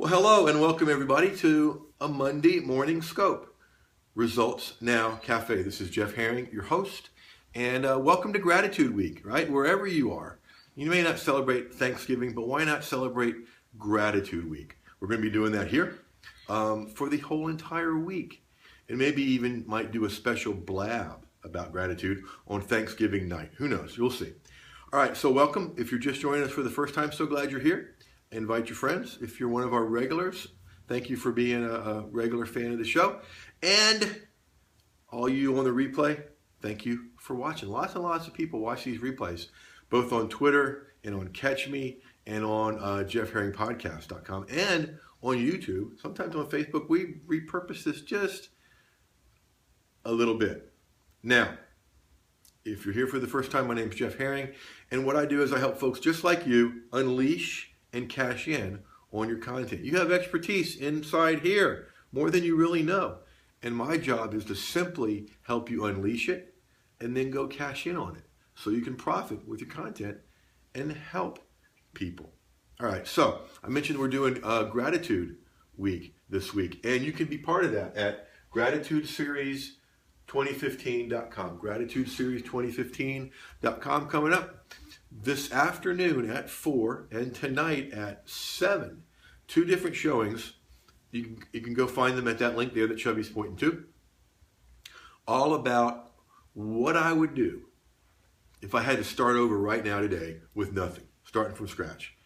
Well, hello and welcome everybody to a Monday morning scope. Results Now Cafe. This is Jeff Herring, your host, and welcome to Gratitude Week, right? Wherever you are. You may not celebrate Thanksgiving, but why not celebrate Gratitude Week? We're going to be doing that here for the whole entire week. And maybe even might do a special blab about gratitude on Thanksgiving night. Who knows? You'll see. All right, so welcome. If you're just joining us for the first time, so glad you're here. Invite your friends. If you're one of our regulars, thank you for being a regular fan of the show. And all you on the replay, thank you for watching. Lots and lots of people watch these replays, both on Twitter and on Catch Me and on jeffherringpodcast.com and on YouTube. Sometimes on Facebook. We repurpose this just a little bit. Now, if you're here for the first time, my name is Jeff Herring, and what I do is I help folks just like you unleash and cash in on your content. You have expertise inside here, more than you really know. And my job is to simply help you unleash it and then go cash in on it so you can profit with your content and help people. All right, so I mentioned we're doing Gratitude Week this week, and you can be part of that at GratitudeSeries2015.com. GratitudeSeries2015.com coming up this afternoon at 4 and tonight at 7. 2 different showings. You can go find them at that link there that Chubby's pointing to. All about what I would do if I had to start over right now today with nothing, starting from scratch.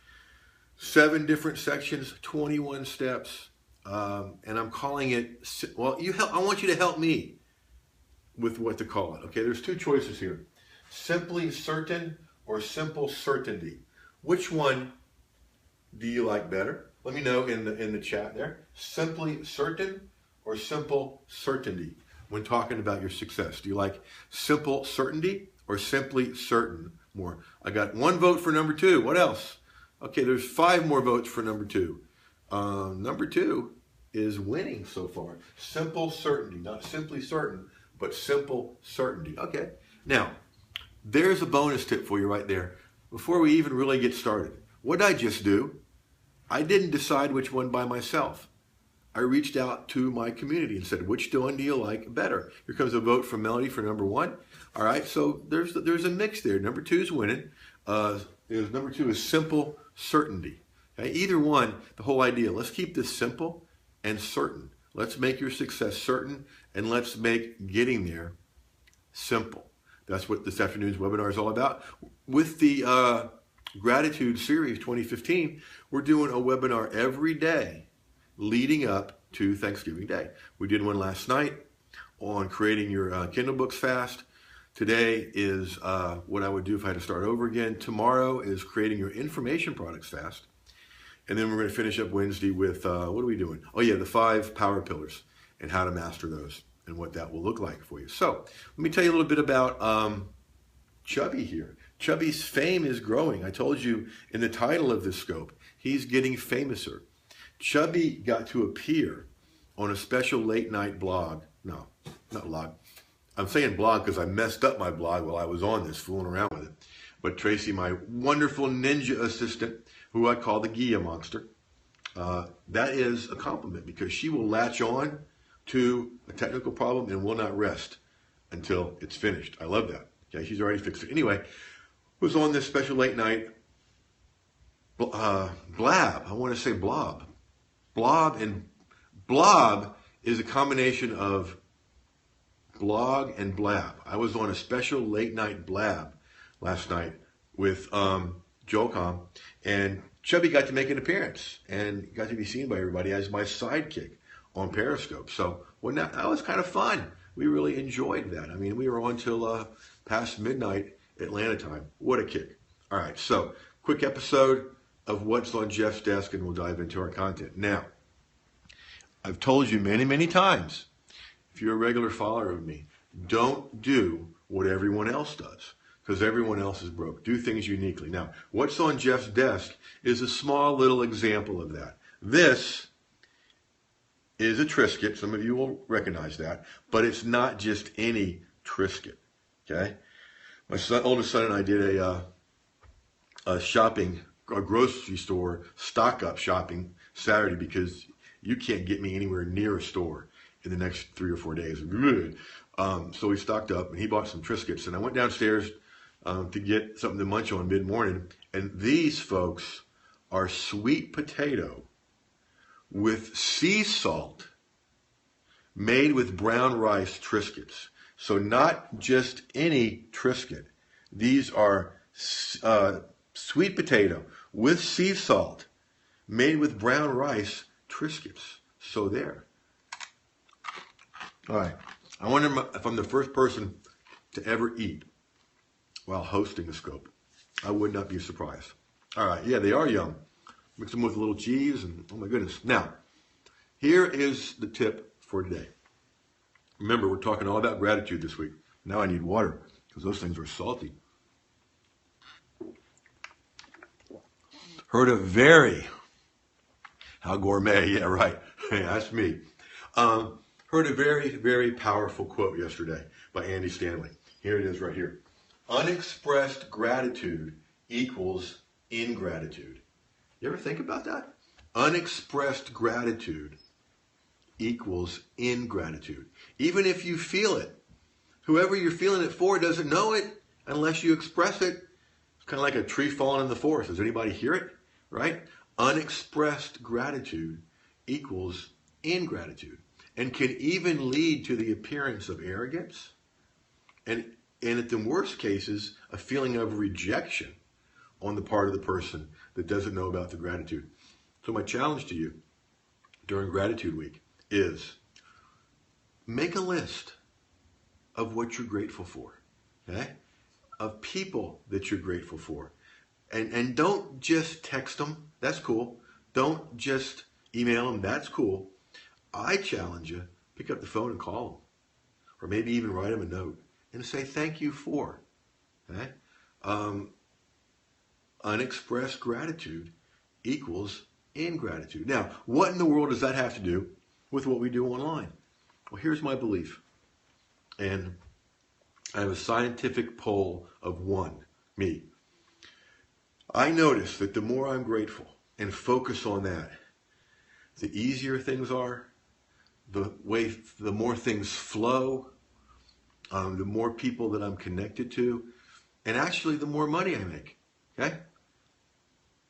7 different sections, 21 steps, and I'm calling it, well, I want you to help me with what to call it. Okay, there's 2 choices here. Simply certain or simple certainty. Which one do you like better? Let me know in the chat there. Simply certain or simple certainty when talking about your success. Do you like simple certainty or simply certain more? I got 1 vote for number 2. What else? Okay, there's 5 more votes for number 2. Number 2 is winning so far. Simple certainty, not simply certain, but simple certainty. Okay, now, there's a bonus tip for you right there. Before we even really get started, what did I just do? I didn't decide which one by myself. I reached out to my community and said, which one do you like better? Here comes a vote from Melody for number 1. All right, so there's a mix there. Number 2 is winning. Number 2 is simple certainty. Okay? Either one, the whole idea. Let's keep this simple and certain. Let's make your success certain, and let's make getting there simple. That's what this afternoon's webinar is all about. With the Gratitude Series 2015, we're doing a webinar every day leading up to Thanksgiving Day. We did one last night on creating your Kindle books fast. Today is what I would do if I had to start over again. Tomorrow is creating your information products fast. And then we're going to finish up Wednesday with, what are we doing? Oh yeah, the 5 power pillars and how to master those and what that will look like for you. So let me tell you a little bit about Chubby here. Chubby's fame is growing. I told you in the title of this scope, he's getting famouser. Chubby got to appear on a special late night blog. No, not blog. I'm saying blog because I messed up my blog while I was on this, fooling around with it. But Tracy, my wonderful ninja assistant, who I call the Gia Monster, that is a compliment because she will latch on to a technical problem and will not rest until it's finished. I love that. Okay, she's already fixed it. Anyway, was on this special late night blab. I want to say blob. Blob and blob is a combination of blog and blab. I was on a special late night blab last night with Joel Com, and Chubby got to make an appearance and got to be seen by everybody as my sidekick on Periscope. So that was kind of fun. We really enjoyed that. I mean, we were on till past midnight Atlanta time. What a kick. All right, so quick episode of what's on Jeff's desk, and we'll dive into our content. Now, I've told you many, many times, if you're a regular follower of me, don't do what everyone else does because everyone else is broke. Do things uniquely. Now, what's on Jeff's desk is a small little example of that. This is a Triscuit. Some of you will recognize that, but it's not just any Triscuit. Okay, my oldest son and I did a grocery store stock up shopping Saturday because you can't get me anywhere near a store in the next 3 or 4 days. Good. So we stocked up, and he bought some Triscuits, and I went downstairs to get something to munch on mid-morning, and these folks are sweet potato with sea salt made with brown rice Triscuits. So not just any Triscuit. These are sweet potato with sea salt made with brown rice Triscuits. So there. All right. I wonder if I'm the first person to ever eat while hosting the Scope. I would not be surprised. All right. Yeah, they are yum. Mix them with a little cheese and oh my goodness. Now, here is the tip for today. Remember, we're talking all about gratitude this week. Now I need water because those things are salty. Heard a how gourmet, yeah, right. That's me. Heard a very, very powerful quote yesterday by Andy Stanley. Here it is right here. Unexpressed gratitude equals ingratitude. You ever think about that? Unexpressed gratitude equals ingratitude. Even if you feel it, whoever you're feeling it for doesn't know it unless you express it. It's kind of like a tree falling in the forest. Does anybody hear it? Right? Unexpressed gratitude equals ingratitude and can even lead to the appearance of arrogance and at the worst cases, a feeling of rejection on the part of the person that doesn't know about the gratitude. So my challenge to you during Gratitude Week is make a list of what you're grateful for, okay? Of people that you're grateful for. And don't just text them. That's cool. Don't just email them. That's cool. I challenge you, pick up the phone and call them. Or maybe even write them a note and say thank you for. Okay? Unexpressed gratitude equals ingratitude. Now, what in the world does that have to do with what we do online? Well, here's my belief. And I have a scientific poll of one, me. I notice that the more I'm grateful and focus on that, the easier things are, the more things flow, the more people that I'm connected to, and actually the more money I make. Okay?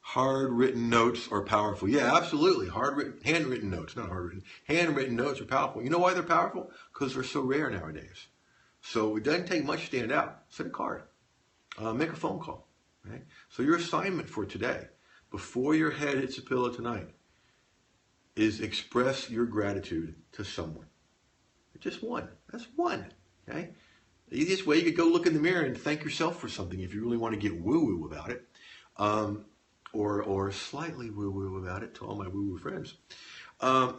Hard-written notes are powerful. Yeah, absolutely. Handwritten notes, not hard-written. Handwritten notes are powerful. You know why they're powerful? Because they're so rare nowadays. So it doesn't take much to stand out. Send a card. Make a phone call. Right? So your assignment for today, before your head hits the pillow tonight, is express your gratitude to someone. Just one. That's one. Okay? The easiest way, you could go look in the mirror and thank yourself for something if you really want to get woo-woo about it. Or slightly woo-woo about it to all my woo-woo friends.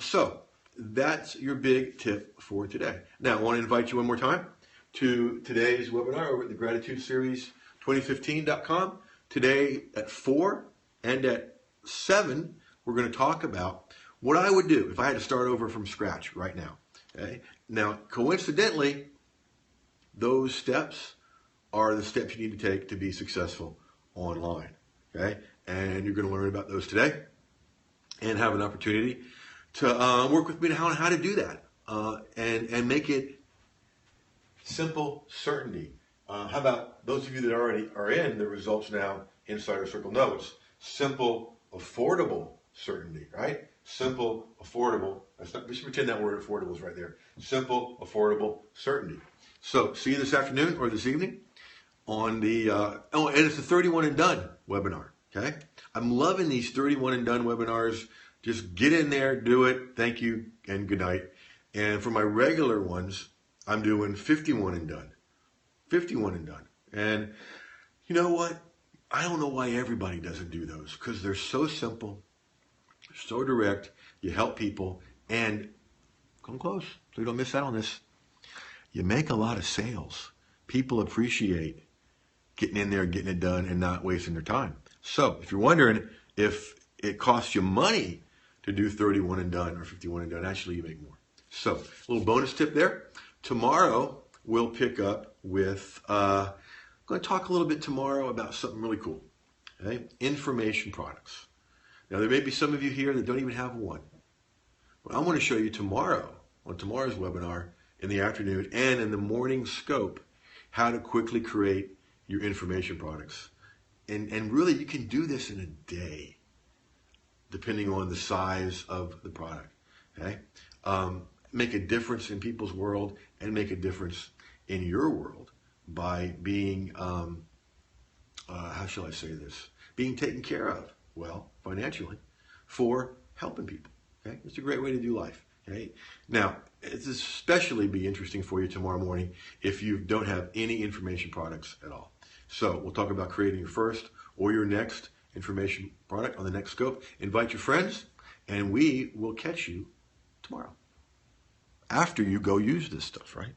So that's your big tip for today. Now, I want to invite you one more time to today's webinar over at the gratitudeseries2015.com. Today at 4 and at 7, we're going to talk about what I would do if I had to start over from scratch right now. Okay? Now, coincidentally, those steps are the steps you need to take to be successful online. Okay? And you're going to learn about those today and have an opportunity to work with me on how to do that and make it simple certainty. How about those of you that already are in the Results Now Insider Circle know it's simple, affordable certainty, right? Simple, affordable. Just pretend that word affordable is right there. Simple, affordable certainty. So see you this afternoon or this evening on the, and it's the 31 and Done webinar, okay? I'm loving these 31 and Done webinars. Just get in there, do it. Thank you and good night. And for my regular ones, I'm doing 51 and Done. 51 and Done. And you know what? I don't know why everybody doesn't do those because they're so simple, so direct. You help people and come close so you don't miss out on this. You make a lot of sales. People appreciate getting in there, getting it done, and not wasting their time. So if you're wondering if it costs you money to do 31 and Done or 51 and Done, actually you make more. So a little bonus tip there. Tomorrow we'll pick up with, I'm going to talk a little bit tomorrow about something really cool. Okay? Information products. Now, there may be some of you here that don't even have one. Well, I'm going to show you tomorrow, on tomorrow's webinar, in the afternoon and in the morning scope, how to quickly create your information products. And really, you can do this in a day, depending on the size of the product. Okay? Make a difference in people's world and make a difference in your world by being, how shall I say this, being taken care of, well, financially, for helping people. Okay? It's a great way to do life. Okay? Now, it's especially be interesting for you tomorrow morning if you don't have any information products at all. So we'll talk about creating your first or your next information product on the next scope. Invite your friends, and we will catch you tomorrow after you go use this stuff, right?